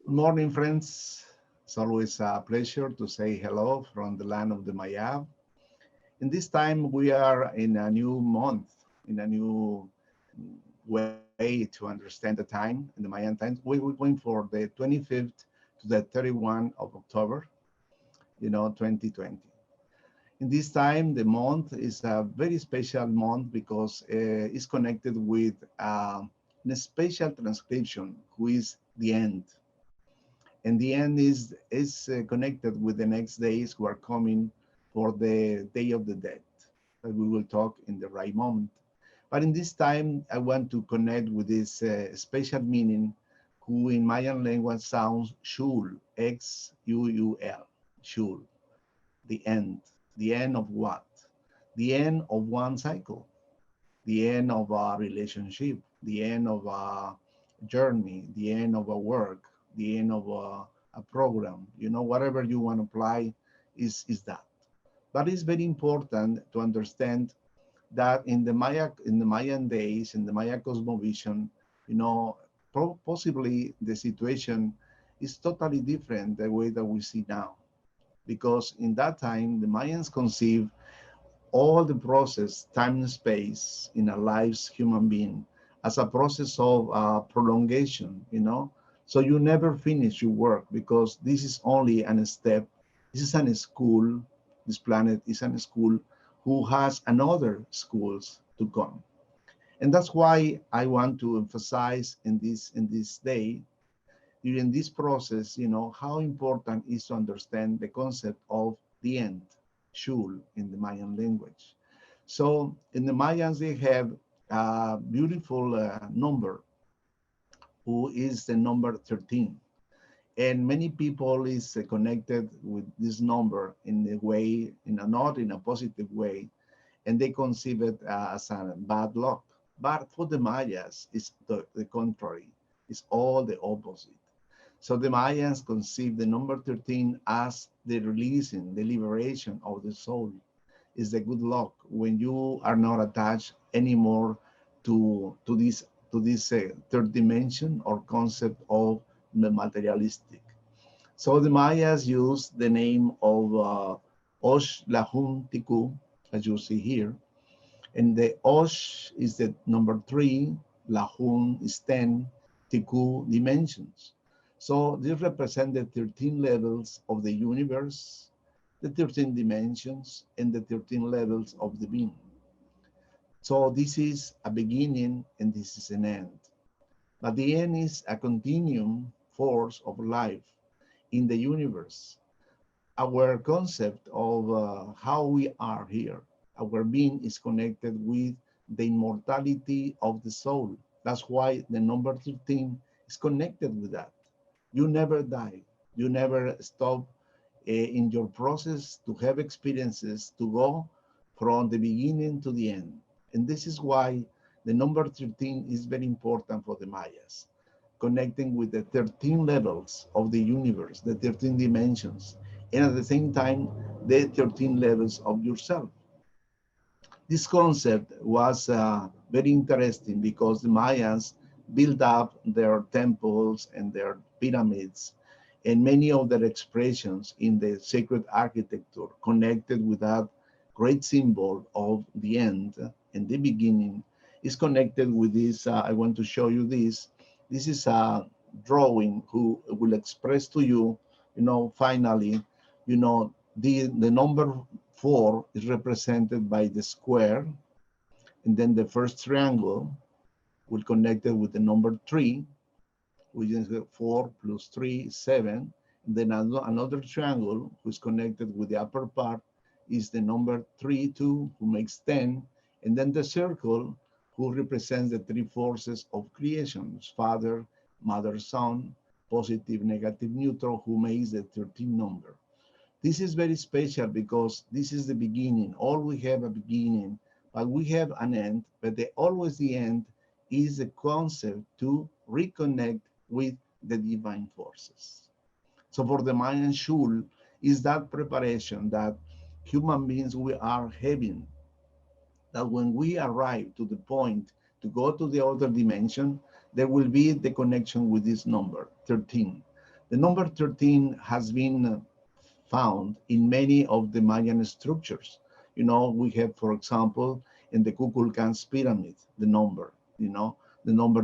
Good morning, friends. It's always a pleasure to say hello from the land of the Maya. In this time, we are in a new month, in a new way to understand the time in the Mayan times. We're going for the 25th to the 31 of October, 2020. In this time, the month is a very special month because it's connected with a special transcription, who is the end. And the end is connected with the next days who are coming for the Day of the Dead, that we will talk in the right moment. But in this time, I want to connect with this special meaning, who in Mayan language sounds XUUL, XUUL, XUUL, the end. The end of what? The end of one cycle, the end of a relationship, the end of a journey, the end of a work, the end of a program, whatever you want to apply is that. But it's very important to understand that in the Mayan days, in the Maya cosmovision, you know, possibly the situation is totally different the way that we see now. Because in that time, the Mayans conceived all the process, time and space in a life's human being as a process of prolongation. So you never finish your work because this is only an step. This is an school. This planet is an school who has another schools to come. And that's why I want to emphasize in this day, during this process, how important is to understand the concept of the end, shul in the Mayan language. So in the Mayans, they have a beautiful number, who is the number 13. And many people is connected with this number in a way, not in a positive way, and they conceive it as a bad luck. But for the Mayas, it's the contrary. It's all the opposite. So the Mayans conceive the number 13 as the releasing, the liberation of the soul. Is the good luck when you are not attached anymore to this third dimension or concept of the materialistic. So the Mayas use the name of Osh Lahun Tiku, as you see here. And the Osh is the number 3, Lahun is 10, Tiku dimensions. So this represents the 13 levels of the universe, the 13 dimensions, and the 13 levels of the being. So this is a beginning and this is an end. But the end is a continuum force of life in the universe. Our concept of how we are here, our being is connected with the immortality of the soul. That's why the number 13 is connected with that. You never die. You never stop in your process to have experiences to go from the beginning to the end. And this is why the number 13 is very important for the Mayas, connecting with the 13 levels of the universe, the 13 dimensions, and at the same time, the 13 levels of yourself. This concept was very interesting because the Mayans built up their temples and their pyramids and many of their expressions in the sacred architecture connected with that great symbol of the end and the beginning is connected with this. I want to show you this. This is a drawing who will express to you, finally, the number 4 is represented by the square, and then the first triangle will connect it with the number 3, which is 4 plus 3 is 7. And then another triangle who is connected with the upper part is the number 3, 2, who makes 10. And then the circle who represents the three forces of creation, father, mother, son, positive, negative, neutral, who makes the 13 number. This is very special because this is the beginning. All we have a beginning, but we have an end, but always the end is the concept to reconnect with the divine forces. So for the Mayan Shul is that preparation that human beings we are having, that when we arrive to the point to go to the other dimension, there will be the connection with this number, 13. The number 13 has been found in many of the Mayan structures. We have, for example, in the Kukulkan's pyramid, the number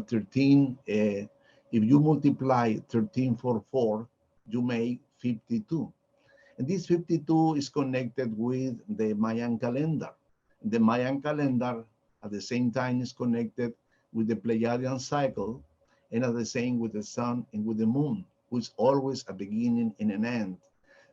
13, if you multiply 13 for 4, you make 52. And this 52 is connected with the Mayan calendar. The Mayan calendar, at the same time, is connected with the Pleiadian cycle, and at the same with the sun and with the moon, which is always a beginning and an end.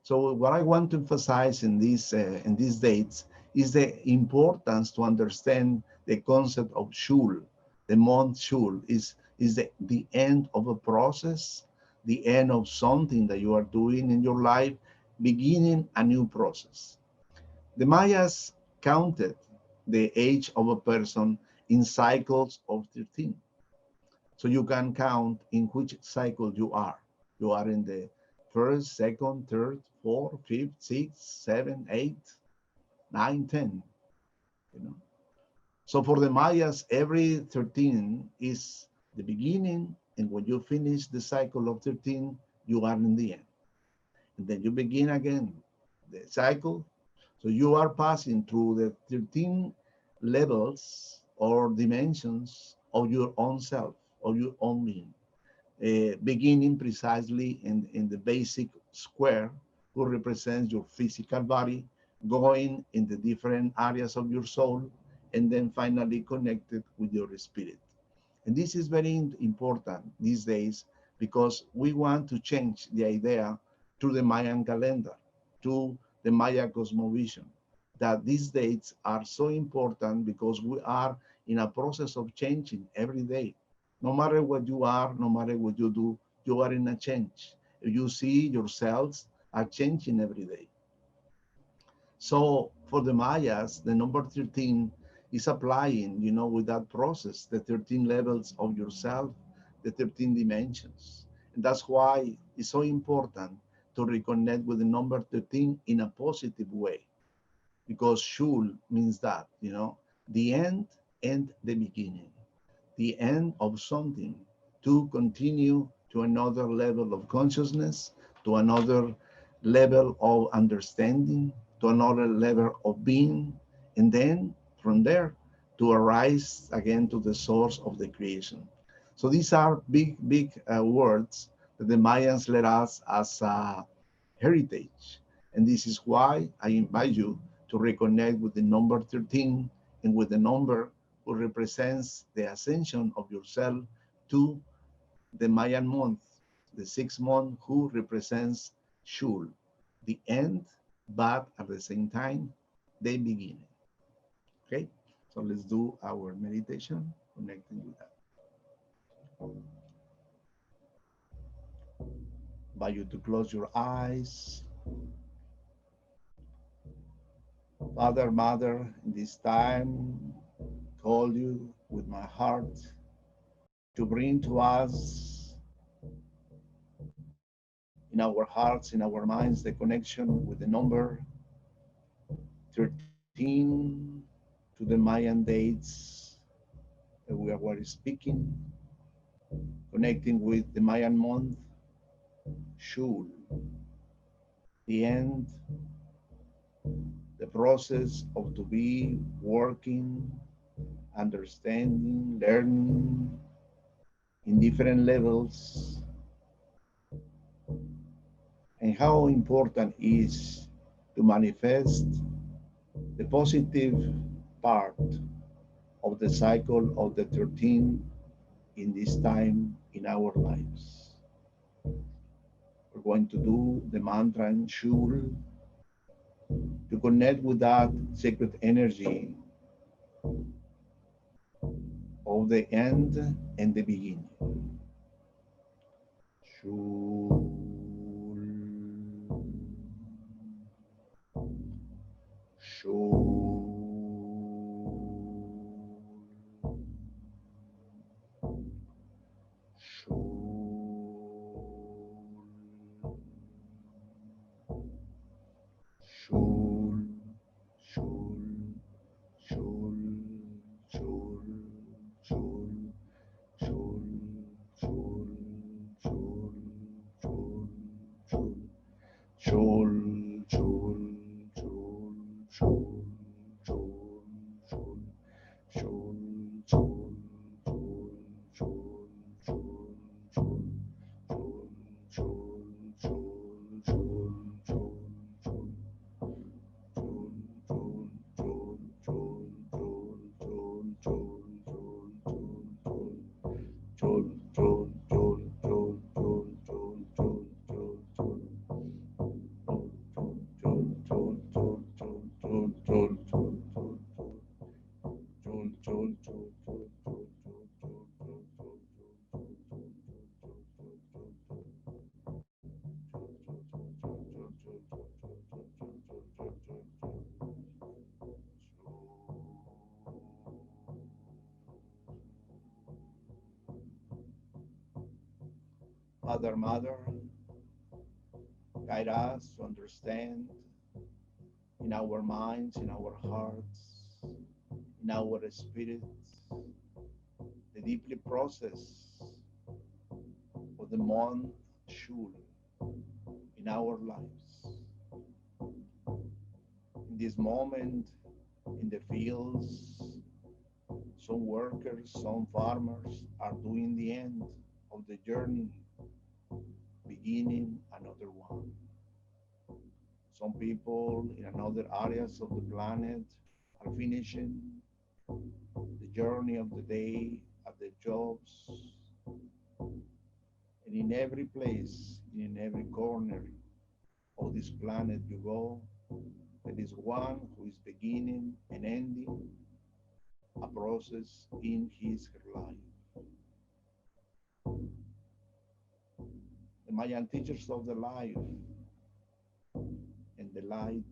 So what I want to emphasize in these dates is the importance to understand the concept of XUUL. The month XUUL is the end of a process, the end of something that you are doing in your life, beginning a new process. The Mayas counted the age of a person in cycles of 13. So you can count in which cycle you are. You are in the first, second, third, fourth, fifth, sixth, seventh, eighth, nine, 10. You know. So for the Mayas, every 13 is the beginning, and when you finish the cycle of 13, you are in the end. And then you begin again the cycle. So you are passing through the 13 levels or dimensions of your own self, of your own being, beginning precisely in the basic square, who represents your physical body, going in the different areas of your soul, and then finally connected with your spirit. And this is very important these days because we want to change the idea to the Mayan calendar, to the Maya cosmovision, that these dates are so important because we are in a process of changing every day. No matter what you are, no matter what you do, you are in a change. You see yourselves are changing every day. So for the Mayas, the number 13 is applying, with that process, the 13 levels of yourself, the 13 dimensions. And that's why it's so important to reconnect with the number 13 in a positive way, because Shul means that, the end and the beginning, the end of something to continue to another level of consciousness, to another level of understanding, to another level of being, and then from there to arise again to the source of the creation. So these are big, big words that the Mayans let us as a heritage. And this is why I invite you to reconnect with the number 13 and with the number who represents the ascension of yourself to the Mayan month, the 6th month, who represents Shul, the end, but at the same time, the beginning. Okay, so let's do our meditation connecting with that. Invite you to close your eyes. Father, Mother, in this time, call you with my heart to bring to us in our hearts, in our minds, the connection with the number 13 to the Mayan dates that we are speaking, connecting with the Mayan month, Shul, the end, the process of to be working, understanding, learning in different levels, and how important is to manifest the positive part of the cycle of the 13 in this time in our lives. We're going to do the mantra and Shul to connect with that sacred energy of the end and the beginning. Shul, Shul, Shul, Shul, Shul, Shul, Shul, Shul, Shul, Shul, Shul, Shul, Father, Mother, guide us to understand in our minds, in our hearts, in our spirits, the deeply process of the month Shul in our lives. In this moment, in the fields, some workers, some farmers are doing the end of the journey, beginning another one. Some people in another areas of the planet are finishing the journey of the day at their jobs. And in every place, in every corner of this planet you go, there is one who is beginning and ending a process in his her life. The Mayan teachers of the life and the light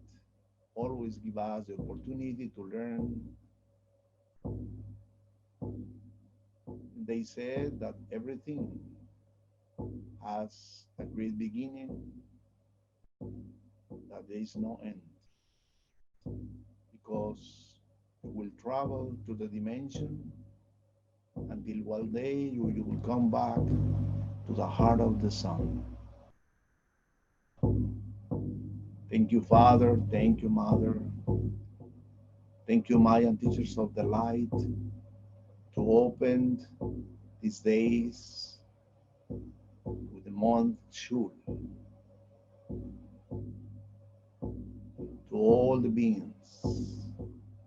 always give us the opportunity to learn. They said that everything has a great beginning, that there is no end, because you will travel to the dimension until one day you will come back to the heart of the sun. Thank you, Father. Thank you, Mother. Thank you, Mayan teachers of the light, to open these days with the month Shul, to all the beings,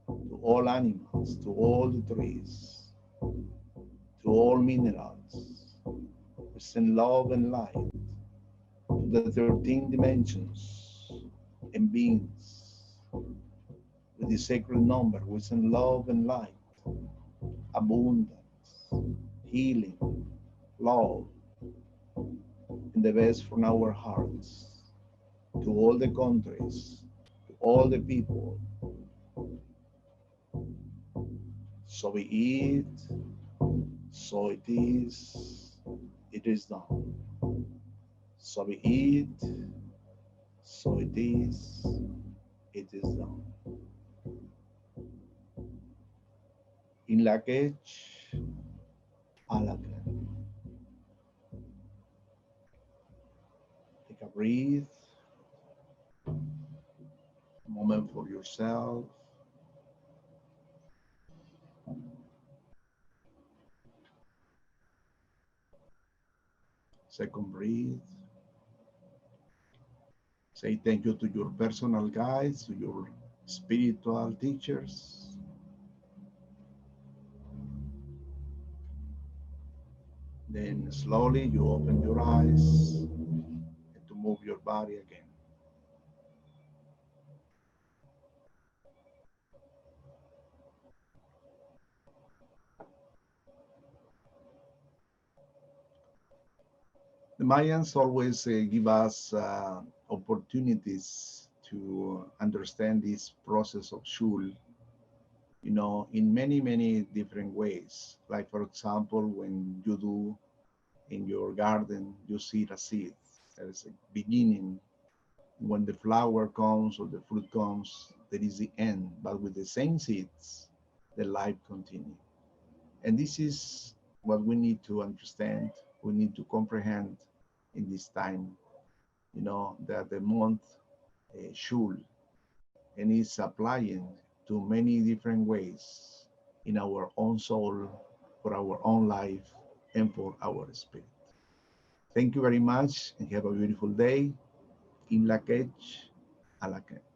to all animals, to all the trees, to all minerals. We send love and light to the 13 dimensions and beings. With the sacred number, we send love and light, abundance, healing, love, and the best from our hearts to all the countries, to all the people. So be it, so it is done. So be it, so it is done. In la quech, a la quech. Take a breath, a moment for yourself. Second breath. Say thank you to your personal guides, to your spiritual teachers. Then slowly you open your eyes and to move your body again. The Mayans always give us opportunities to understand this process of Shul, in many, many different ways. Like, for example, when you do in your garden, you see a seed. There is a beginning. When the flower comes or the fruit comes, there is the end. But with the same seeds, the life continues. And this is what we need to understand. We need to comprehend in this time, that the month Shul, and is applying to many different ways in our own soul, for our own life, and for our spirit. Thank you very much and have a beautiful day. In la quech, a la quech.